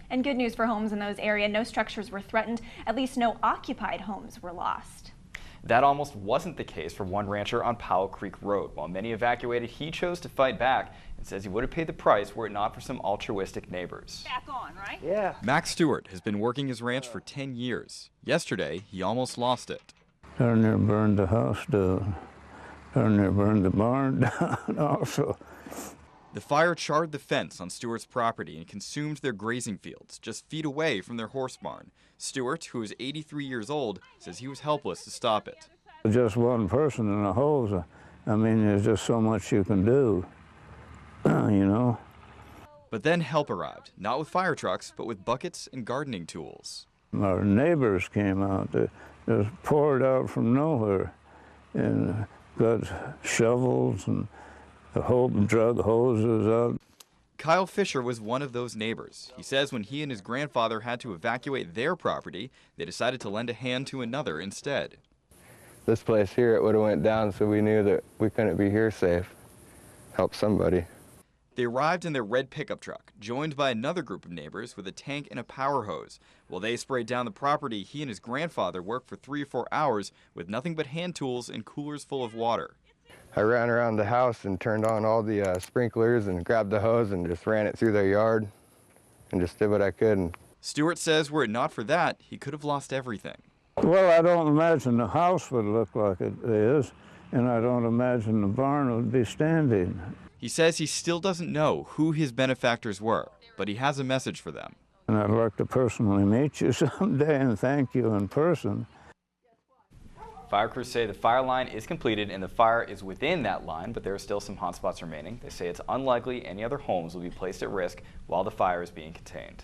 And good news for homes in those areas. No structures were threatened. At least no occupied homes were lost. That almost wasn't the case for one rancher on Powell Creek Road. While many evacuated, he chose to fight back and says he would have paid the price were it not for some altruistic neighbors. Back on, right? Yeah. Mack Stewart has been working his ranch for 10 years. Yesterday, he almost lost it. Darn near burned the house down. Darn near burned the barn down also. The fire charred the fence on Stewart's property and consumed their grazing fields just feet away from their horse barn. Stewart, who is 83 years old, says he was helpless to stop it. Just one person in a hose. I mean, there's just so much you can do, you know. But then help arrived, not with fire trucks, but with buckets and gardening tools. Our neighbors came out. They just poured out from nowhere and got shovels and the whole drug hoses out. Kyle Fisher was one of those neighbors. He says when he and his grandfather had to evacuate their property, they decided to lend a hand to another instead. This place here, it would have went down, so we knew that we couldn't be here safe. Help somebody. They arrived in their red pickup truck, joined by another group of neighbors with a tank and a power hose. While they sprayed down the property, he and his grandfather worked for 3 or 4 hours with nothing but hand tools and coolers full of water. I ran around the house and turned on all the sprinklers and grabbed the hose and just ran it through their yard and just did what I could. Stewart says were it not for that, he could have lost everything. Well, I don't imagine the house would look like it is, and I don't imagine the barn would be standing. He says he still doesn't know who his benefactors were, but he has a message for them. And I'd like to personally meet you someday and thank you in person. Fire crews say the fire line is completed and the fire is within that line, but there are still some hot spots remaining. They say it's unlikely any other homes will be placed at risk while the fire is being contained.